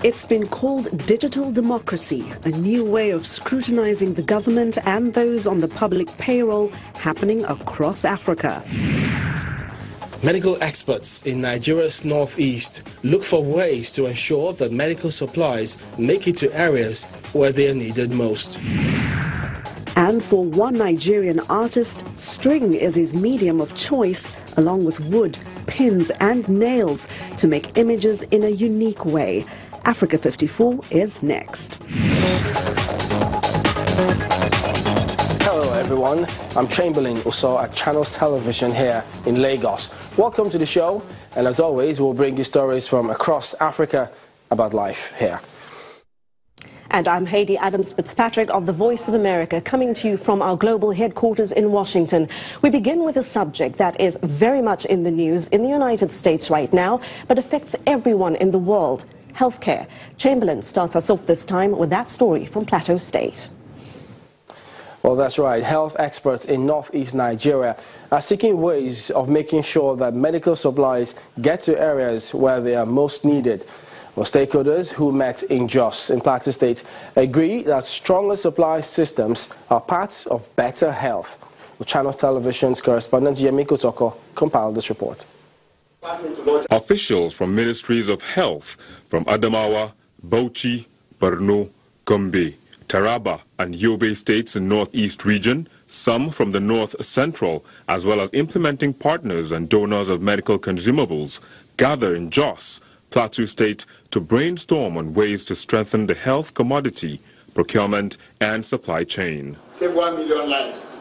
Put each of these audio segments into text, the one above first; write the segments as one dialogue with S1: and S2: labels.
S1: It's been called digital democracy, a new way of scrutinizing the government and those on the public payroll happening across Africa.
S2: Medical experts in Nigeria's northeast look for ways to ensure that medical supplies make it to areas where they are needed most.
S1: And for one Nigerian artist, string is his medium of choice, along with wood, pins and nails, to make images in a unique way. Africa 54 is next.
S3: Hello everyone, I'm Chamberlain Uso at Channels Television here in Lagos. Welcome to the show, and as always we'll bring you stories from across Africa about life here.
S4: And I'm Heidi Adams Fitzpatrick of The Voice of America, coming to you from our global headquarters in Washington. We begin with a subject that is very much in the news in the United States right now, but affects everyone in the world: healthcare. Chamberlain starts us off this time with that story from Plateau State.
S3: Well, that's right. Health experts in northeast Nigeria are seeking ways of making sure that medical supplies get to areas where they are most needed. Well, stakeholders who met in Jos in Plateau State agree that stronger supply systems are part of better health. Well, Channels Television's correspondent Yemi Kosoko compiled this report.
S5: Officials from ministries of health from Adamawa, Bauchi, Borno, Gombe, Taraba and Yobe states in northeast region, some from the north central, as well as implementing partners and donors of medical consumables, gather in Jos, Plateau State, to brainstorm on ways to strengthen the health commodity, procurement and supply chain.
S6: Save 1 million lives.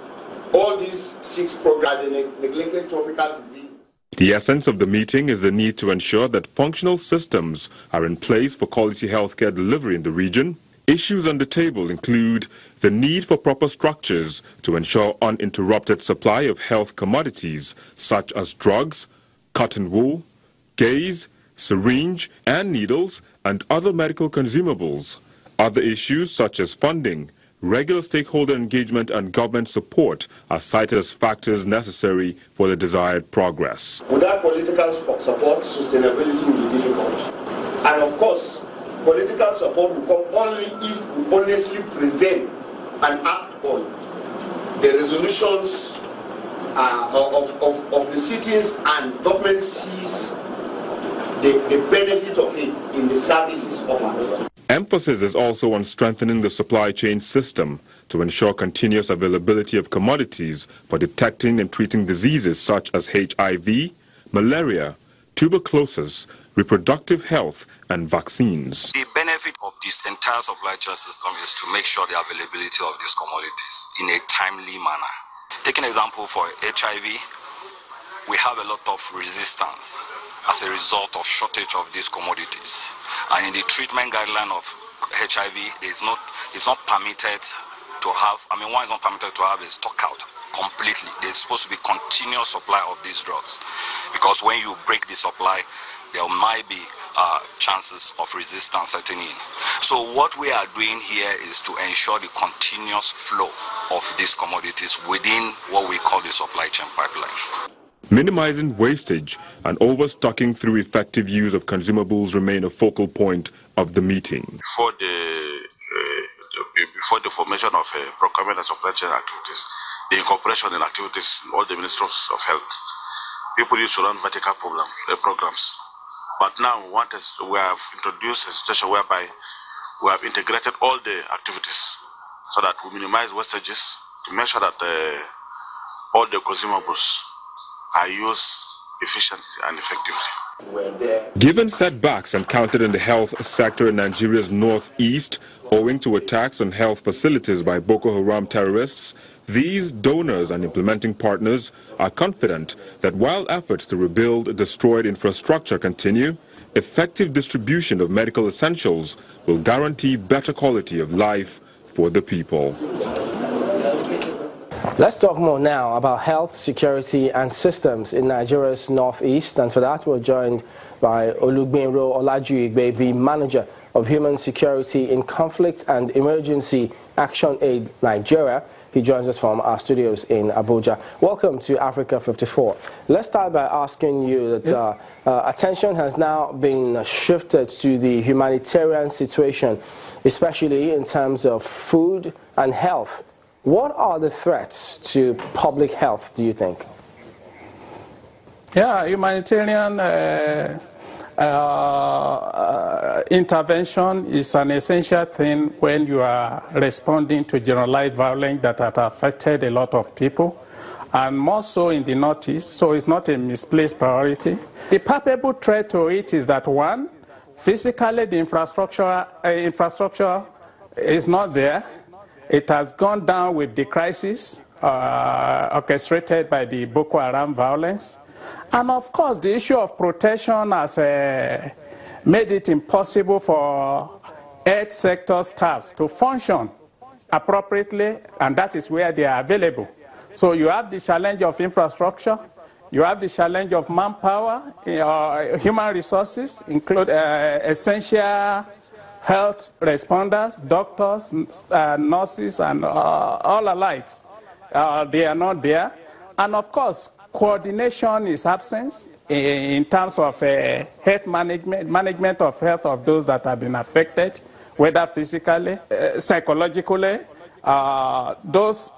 S6: All these 6 programs neglected tropical disease.
S5: The essence of the meeting is the need to ensure that functional systems are in place for quality healthcare delivery in the region. Issues on the table include the need for proper structures to ensure uninterrupted supply of health commodities such as drugs, cotton wool, gaze, syringe and needles, and other medical consumables. Other issues such as funding, regular stakeholder engagement and government support are cited as factors necessary for the desired progress.
S6: Without political support, sustainability will be difficult. And of course, political support will come only if we honestly present and act on the resolutions of the cities, and government sees the benefit of it in the services offered.
S5: Emphasis is also on strengthening the supply chain system to ensure continuous availability of commodities for detecting and treating diseases such as HIV, malaria, tuberculosis, reproductive health, and vaccines.
S7: The benefit of this entire supply chain system is to make sure the availability of these commodities in a timely manner. Take an example for HIV, we have a lot of resistance as a result of shortage of these commodities. And in the treatment guideline of HIV, it's not permitted to have, one is not permitted to have a stock out completely. There's supposed to be continuous supply of these drugs, because when you break the supply, there might be chances of resistance setting in. So what we are doing here is to ensure the continuous flow of these commodities within what we call the supply chain pipeline.
S5: Minimizing wastage and overstocking through effective use of consumables remain a focal point of the meeting.
S8: Before the formation of procurement and supply chain activities, the incorporation in activities in all the ministries of health, people used to run vertical programs. But now we have introduced a situation whereby we have integrated all the activities so that we minimize wastages, to make sure that all the consumables are used efficiently and effectively.
S5: Given setbacks encountered in the health sector in Nigeria's northeast owing to attacks on health facilities by Boko Haram terrorists, these donors and implementing partners are confident that while efforts to rebuild destroyed infrastructure continue, effective distribution of medical essentials will guarantee better quality of life for the people.
S3: Let's talk more now about health, security and systems in Nigeria's northeast, and for that we're joined by Olugbenro Olajuigbe, the manager of Human Security in Conflict and Emergency Action Aid Nigeria. He joins us from our studios in Abuja. Welcome to Africa 54. Let's start by asking you that attention has now been shifted to the humanitarian situation, especially in terms of food and health. What are the threats to public health, do you think?
S9: Yeah, humanitarian intervention is an essential thing when you are responding to generalized violence that has affected a lot of people, and more so in the Northeast, so it's not a misplaced priority. The palpable threat to it is that, one, physically the infrastructure is not there. It has gone down with the crisis orchestrated by the Boko Haram violence. And of course, the issue of protection has made it impossible for health sector staffs to function appropriately, and that is where they are available. So you have the challenge of infrastructure, you have the challenge of manpower, human resources, include essential health responders, doctors, nurses, and all alike. They are not there. And of course, coordination is absent in terms of health management of health of those that have been affected, whether physically, psychologically. Those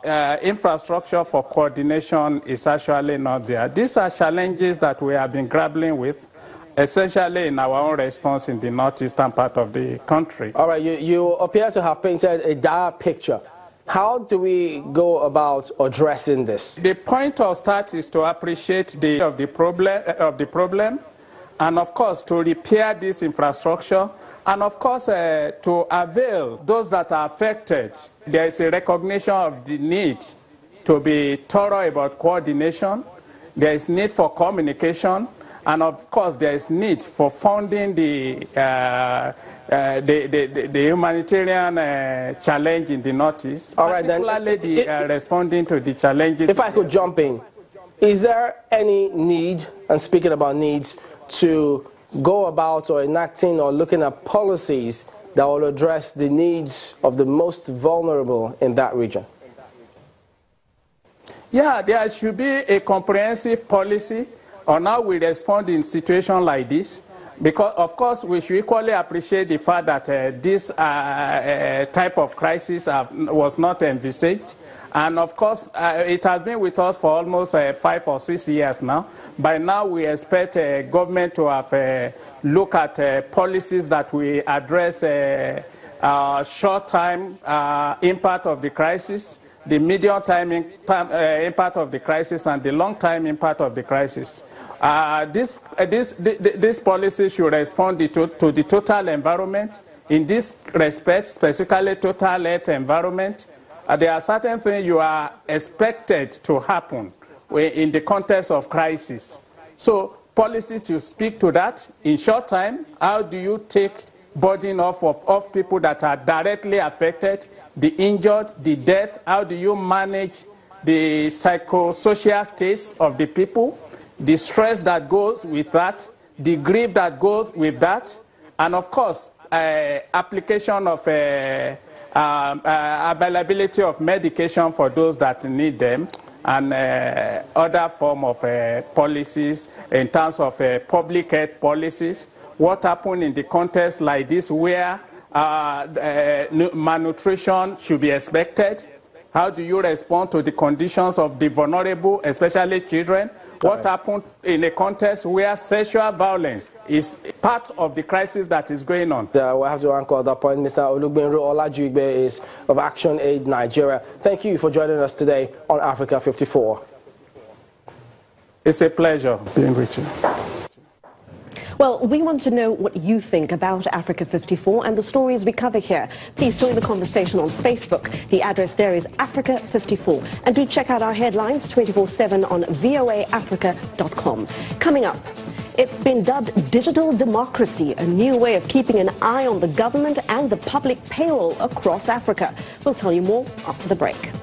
S9: infrastructure for coordination is actually not there. These are challenges that we have been grappling with, essentially in our own response in the northeastern part of the country. All right,
S3: you appear to have painted a dire picture. How do we go about addressing this?
S9: The point of start is to appreciate the problem, and of course to repair this infrastructure, and of course to avail those that are affected. There is a recognition of the need to be thorough about coordination. There is need for communication, and of course there is need for funding the humanitarian challenge in the Northeast, particularly responding to the challenges.
S3: If I could jump in, is there any need, and speaking about needs, to go about or enacting or looking at policies that will address the needs of the most vulnerable in that region?
S9: Yeah, there should be a comprehensive policy on how we respond in situations like this. Because, of course, we should equally appreciate the fact that this type of crisis was not envisaged. And, of course, it has been with us for almost 5 or 6 years now. By now, we expect government to have look at policies that will address short-time impact of the crisis, the medium-time impact of the crisis, and the long-time impact of the crisis. This policy should respond to the total environment. In this respect, specifically total health environment, there are certain things you are expected to happen in the context of crisis. So policies should speak to that. In short time, how do you take burden off of people that are directly affected, the injured, the death? How do you manage the psychosocial states of the people, the stress that goes with that, the grief that goes with that, and of course, application of availability of medication for those that need them, and other form of policies in terms of public health policies. What happened in the context like this where malnutrition should be expected? How do you respond to the conditions of the vulnerable, especially children? What happened in a context where sexual violence is part of the crisis that is going on?
S3: We'll have to anchor that point. Mr. Olugbenro Olajuigbe is of Action Aid Nigeria. Thank you for joining us today on Africa 54.
S9: It's a pleasure being with you.
S4: Well, we want to know what you think about Africa 54 and the stories we cover here. Please join the conversation on Facebook. The address there is Africa 54. And do check out our headlines 24/7 on voaafrica.com. Coming up, it's been dubbed digital democracy, a new way of keeping an eye on the government and the public payroll across Africa. We'll tell you more after the break.